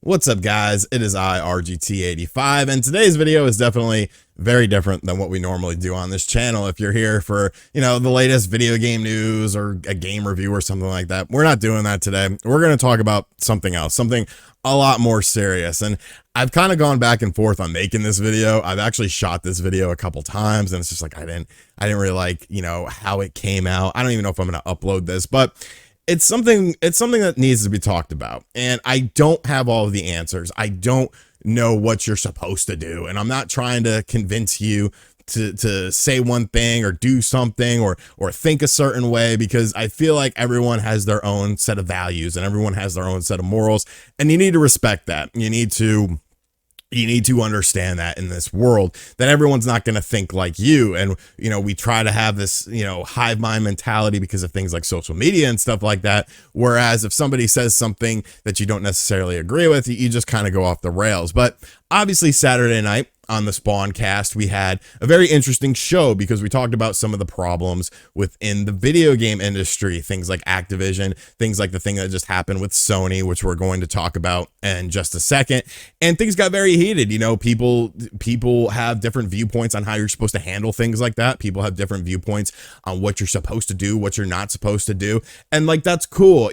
What's up, guys? It is RGT85, and today's video is definitely very different than what we normally do on this channel. If you're here for, the latest video game news or a game review or something like that, we're not doing that today. We're going to talk about something else, something a lot more serious. And I've kind of gone back and forth on making this video. I've actually shot this video a couple times, and it's just like I didn't really like, how it came out. I don't even know if I'm going to upload this, but it's something that needs to be talked about, and I don't have all of the answers. I don't know what you're supposed to do, and I'm not trying to convince you to say one thing or do something or think a certain way, because I feel like everyone has their own set of values and everyone has their own set of morals, and you need to respect that. You need to understand that in this world, that everyone's not going to think like you. And, we try to have this, hive mind mentality because of things like social media and stuff like that. Whereas if somebody says something that you don't necessarily agree with, you just kind of go off the rails. But obviously Saturday night on the Spawncast, we had a very interesting show because we talked about some of the problems within the video game industry, things like Activision, things like the thing that just happened with Sony, which we're going to talk about in just a second. And things got very heated. People have different viewpoints on how you're supposed to handle things like that. People have different viewpoints on what you're supposed to do, what you're not supposed to do. And like, that's cool.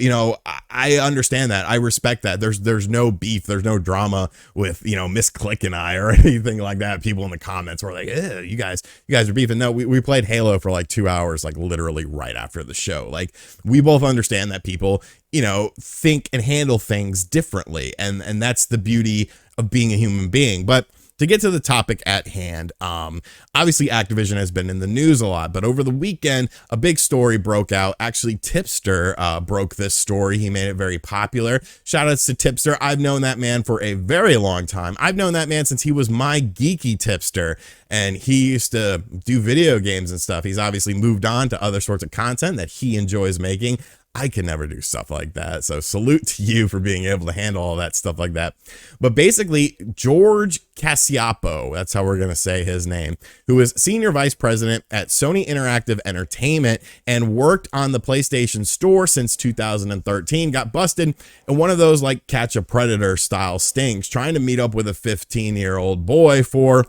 I understand that. I respect that. There's no beef. There's no drama with, Miss Click and I or anything like that. People in the comments were like, you guys are beefing. No, we played Halo for like 2 hours, like literally right after the show. Like, we both understand that people, think and handle things differently. And that's the beauty of being a human being. But to get to the topic at hand, obviously Activision has been in the news a lot, but over the weekend, a big story broke out. Actually, Tipster broke this story. He made it very popular. Shout outs to Tipster. I've known that man for a very long time. I've known that man since he was my geeky tipster, and he used to do video games and stuff. He's obviously moved on to other sorts of content that he enjoys making. I could never do stuff like that. So salute to you for being able to handle all that stuff like that. But basically, George Cassiapo, that's how we're going to say his name, who is senior vice president at Sony Interactive Entertainment and worked on the PlayStation Store since 2013, got busted in one of those like Catch a Predator style stings, trying to meet up with a 15-year-old boy for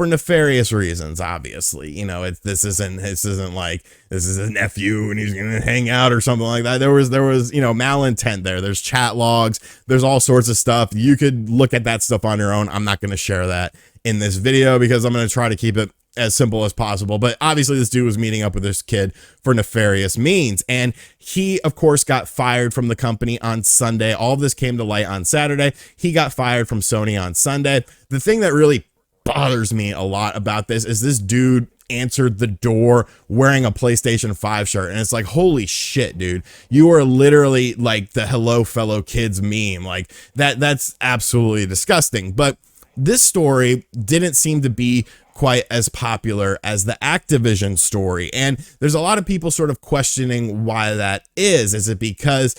nefarious reasons. Obviously, this isn't like this is his nephew and he's gonna hang out or something like that. There was malintent there. There's chat logs. There's all sorts of stuff. You could look at that stuff on your own. I'm not going to share that in this video because I'm going to try to keep it as simple as possible. But obviously this dude was meeting up with this kid for nefarious means, and he of course got fired from the company on Sunday. All of this came to light on Saturday. He got fired from Sony on Sunday. The thing that really bothers me a lot about this dude answered the door wearing a PlayStation 5 shirt, and it's like, holy shit, dude, you are literally like the hello fellow kids meme. Like that's absolutely disgusting. But this story didn't seem to be quite as popular as the Activision story, and there's a lot of people sort of questioning why that is. Is it because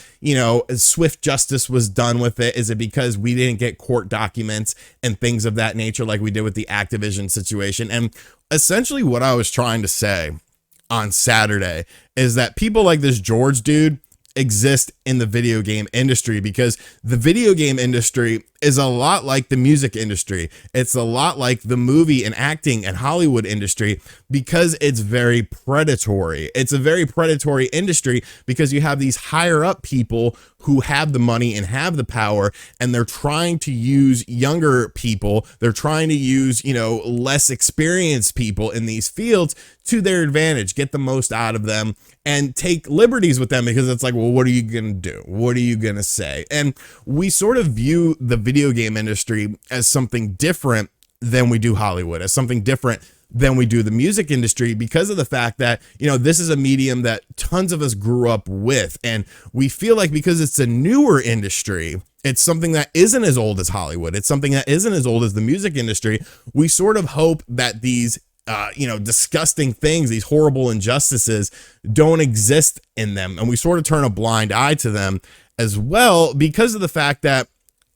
swift justice was done with it? Is it because we didn't get court documents and things of that nature like we did with the Activision situation? And essentially what I was trying to say on Saturday is that people like this George dude exist in the video game industry because the video game industry is a lot like the music industry. It's a lot like the movie and acting and Hollywood industry because it's very predatory. It's a very predatory industry because you have these higher up people who have the money and have the power, and they're trying to use younger people. They're trying to use, less experienced people in these fields to their advantage, get the most out of them and take liberties with them, because it's like, well, what are you going to do? What are you going to say? And we sort of view the video game industry as something different than we do Hollywood, as something different than we do the music industry, because of the fact that, this is a medium that tons of us grew up with. And we feel like because it's a newer industry, it's something that isn't as old as Hollywood, it's something that isn't as old as the music industry. We sort of hope that these disgusting things, these horrible injustices don't exist in them. And we sort of turn a blind eye to them as well, because of the fact that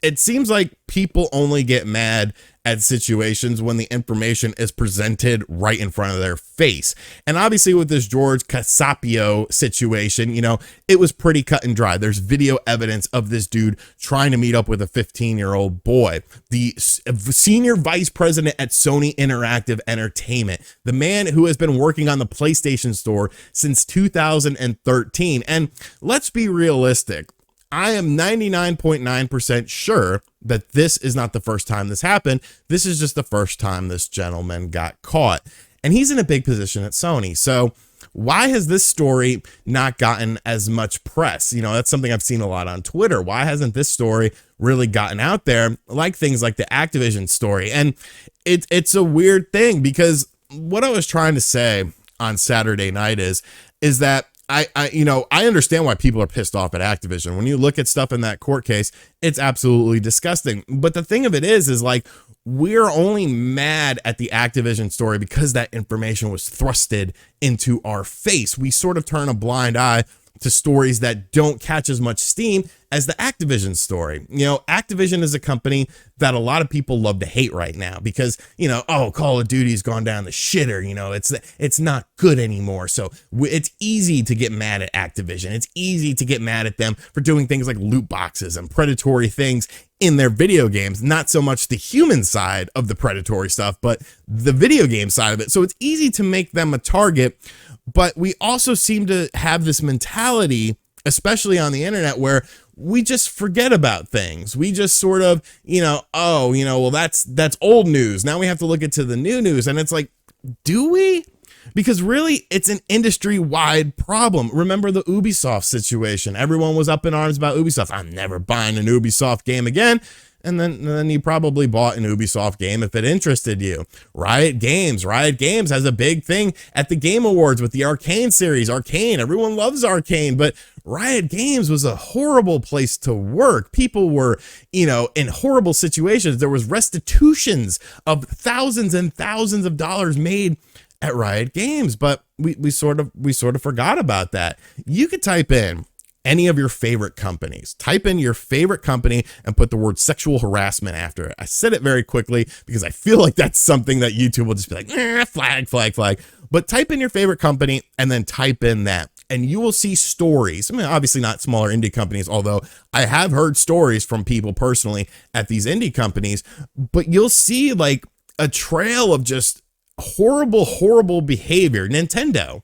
it seems like people only get mad at situations when the information is presented right in front of their face. And obviously with this George Casapio situation, you know, it was pretty cut and dry. There's video evidence of this dude trying to meet up with a 15-year-old boy. The senior vice president at Sony Interactive Entertainment, the man who has been working on the PlayStation Store since 2013. And let's be realistic. I am 99.9% sure that this is not the first time this happened. This is just the first time this gentleman got caught. And he's in a big position at Sony. So why has this story not gotten as much press? You know, that's something I've seen a lot on Twitter. Why hasn't this story really gotten out there like things like the Activision story? And it's a weird thing, because what I was trying to say on Saturday night is that I understand why people are pissed off at Activision. When you look at stuff in that court case, it's absolutely disgusting. But the thing of it is like, we're only mad at the Activision story because that information was thrusted into our face. We sort of turn a blind eye to stories that don't catch as much steam as the Activision story. You know, Activision is a company that a lot of people love to hate right now because, you know, oh, Call of Duty's gone down the shitter, you know, it's not good anymore. So it's easy to get mad at Activision. It's easy to get mad at them for doing things like loot boxes and predatory things in their video games, not so much the human side of the predatory stuff, but the video game side of it. So it's easy to make them a target. But we also seem to have this mentality, especially on the internet, where we just forget about things. We just sort of, you know, oh, you know, well, that's old news. Now we have to look into the new news. And it's like, do we? Because really, it's an industry-wide problem. Remember the Ubisoft situation? Everyone was up in arms about Ubisoft. I'm never buying an Ubisoft game again. And then you probably bought an Ubisoft game if it interested you. Riot Games has a big thing at the Game Awards with the Arcane series. Arcane, everyone loves Arcane, but Riot Games was a horrible place to work. People were, you know, in horrible situations. There was restitutions of thousands and thousands of dollars made at Riot Games, but we sort of forgot about that. You could type in any of your favorite companies. Type in your favorite company and put the word sexual harassment after it. I said it very quickly because I feel like that's something that YouTube will just be like, flag. But type in your favorite company and then type in that, and you will see stories. I mean, obviously not smaller indie companies, although I have heard stories from people personally at these indie companies, but you'll see like a trail of just horrible behavior. Nintendo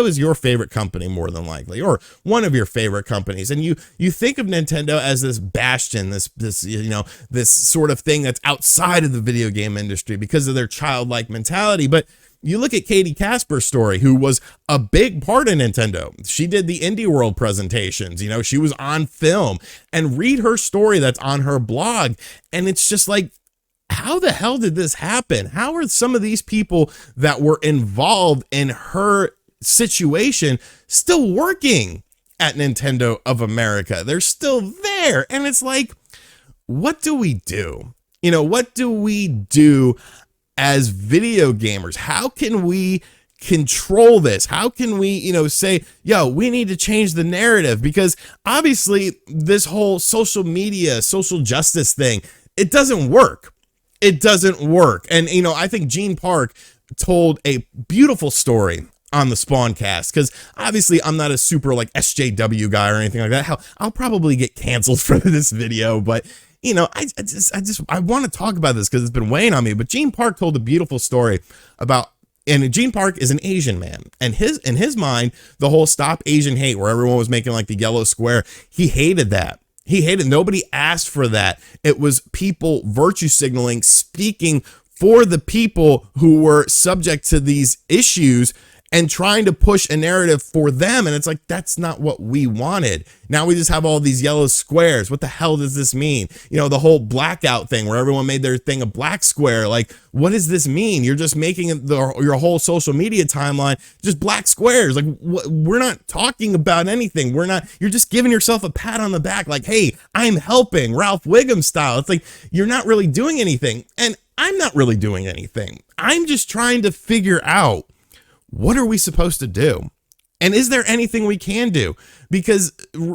is your favorite company more than likely, or one of your favorite companies. And you think of Nintendo as this bastion, this you know, this sort of thing that's outside of the video game industry because of their childlike mentality. But you look at Katie Casper's story, who was a big part of Nintendo. She did the Indie World presentations, you know, she was on film, and read her story that's on her blog. And it's just like, how the hell did this happen? How are some of these people that were involved in her situation still working at Nintendo of America? They're still there. And it's like, what do we do? You know, what do we do as video gamers? How can we control this? How can we, you know, say, yo, we need to change the narrative? Because obviously this whole social media, social justice thing, it doesn't work. It doesn't work. And, you know, I think Gene Park told a beautiful story on the Spawncast, because obviously I'm not a super like SJW guy or anything like that. Hell, I'll probably get canceled for this video, but you know, I want to talk about this because it's been weighing on me. But Gene Park told a beautiful story about, and Gene Park is an Asian man, and in his mind, the whole Stop Asian Hate, where everyone was making like the yellow square, he hated that. He hated, nobody asked for that. It was people virtue signaling, speaking for the people who were subject to these issues and trying to push a narrative for them. And it's like, that's not what we wanted. Now we just have all these yellow squares. What the hell does this mean? You know, the whole blackout thing where everyone made their thing a black square. Like, what does this mean? You're just making your whole social media timeline just black squares. Like, we're not talking about anything. You're just giving yourself a pat on the back. Like, hey, I'm helping, Ralph Wiggum style. It's like, you're not really doing anything. And I'm not really doing anything. I'm just trying to figure out, what are we supposed to do? And is there anything we can do? because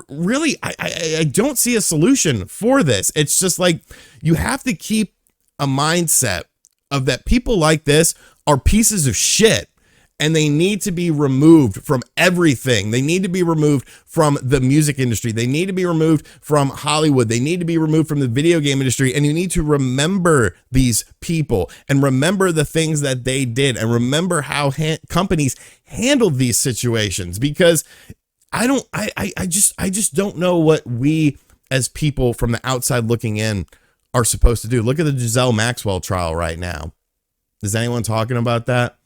really, I don't see a solution for this. It's just like, you have to keep a mindset of that people like this are pieces of shit, and they need to be removed from everything. They need to be removed from the music industry. They need to be removed from Hollywood. They need to be removed from the video game industry. And you need to remember these people and remember the things that they did and remember how companies handled these situations, because I just don't know what we as people from the outside looking in are supposed to do. Look at the Giselle Maxwell trial right now. Is anyone talking about that?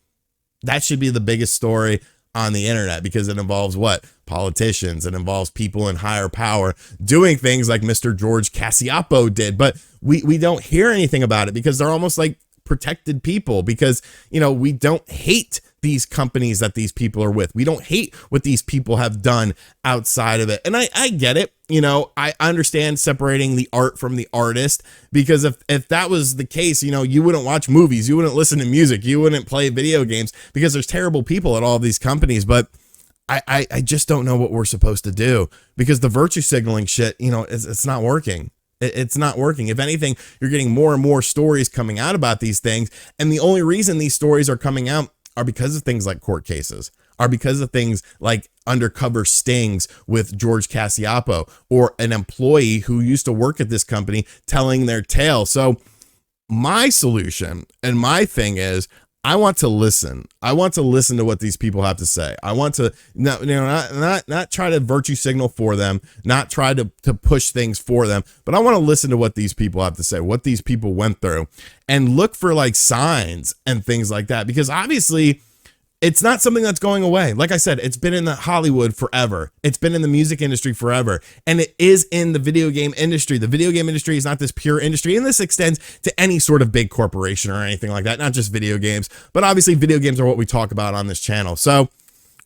That should be the biggest story on the internet, because it involves what? Politicians. It involves people in higher power doing things like Mr. George Cassiapo did. But we don't hear anything about it because they're almost like protected people, because, you know, we don't hate these companies that these people are with. We don't hate what these people have done outside of it. And I get it. You know, I understand separating the art from the artist, because if that was the case, you know, you wouldn't watch movies, you wouldn't listen to music, you wouldn't play video games, because there's terrible people at all of these companies. But I just don't know what we're supposed to do, because the virtue signaling shit, you know, it's not working. It's not working. If anything, you're getting more and more stories coming out about these things. And the only reason these stories are coming out are because of things like court cases, are because of things like undercover stings with George Cassiapo, or an employee who used to work at this company telling their tale. So my solution and my thing is, I want to listen. I want to listen to what these people have to say. I want to not try to virtue signal for them, not try to push things for them, but I want to listen to what these people have to say, what these people went through, and look for like signs and things like that, because obviously it's not something that's going away. Like I said, it's been in the Hollywood forever. It's been in the music industry forever. And it is in the video game industry. The video game industry is not this pure industry. And this extends to any sort of big corporation or anything like that, not just video games. But obviously video games are what we talk about on this channel. So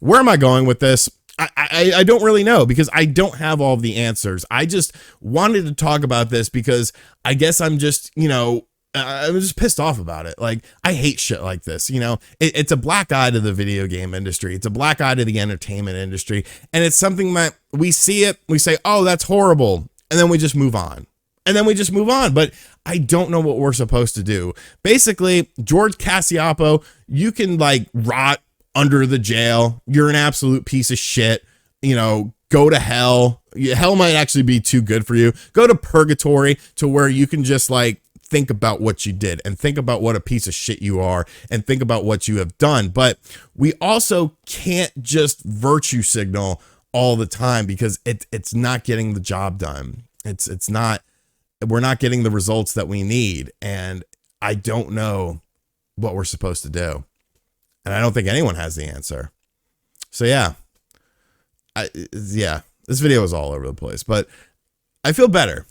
where am I going with this? I don't really know, because I don't have all of the answers. I just wanted to talk about this because I guess I'm just, you know, I was just pissed off about it. Like, I hate shit like this. You know, it's a black eye to the video game industry. It's a black eye to the entertainment industry. And it's something that we see it, we say, oh, that's horrible. And then we just move on. But I don't know what we're supposed to do. Basically, George Cassiapo, you can like rot under the jail. You're an absolute piece of shit. You know, go to hell. Hell might actually be too good for you. Go to purgatory, to where you can just like think about what you did and think about what a piece of shit you are and think about what you have done. But we also can't just virtue signal all the time, because it's not getting the job done. We're not getting the results that we need. And I don't know what we're supposed to do. And I don't think anyone has the answer. So yeah, this video is all over the place, but I feel better.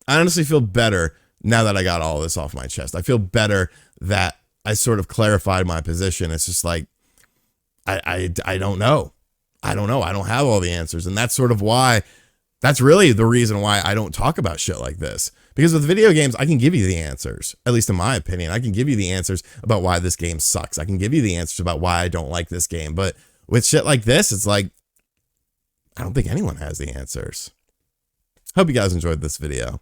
I honestly feel better now that I got all this off my chest. I feel better that I sort of clarified my position. It's just like, I don't know. I don't know. I don't have all the answers. And that's sort of why, that's really the reason why I don't talk about shit like this. Because with video games, I can give you the answers, at least in my opinion. I can give you the answers about why this game sucks. I can give you the answers about why I don't like this game. But with shit like this, it's like, I don't think anyone has the answers. Hope you guys enjoyed this video.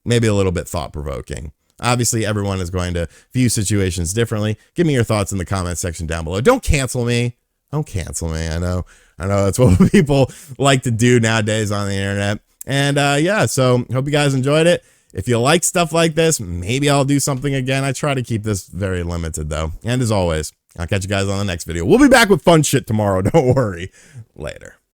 Maybe a little bit thought-provoking. Obviously, everyone is going to view situations differently. Give me your thoughts in the comment section down below. Don't cancel me. Don't cancel me. I know that's what people like to do nowadays on the internet. And yeah, so hope you guys enjoyed it. If you like stuff like this, maybe I'll do something again. I try to keep this very limited, though. And as always, I'll catch you guys on the next video. We'll be back with fun shit tomorrow. Don't worry. Later.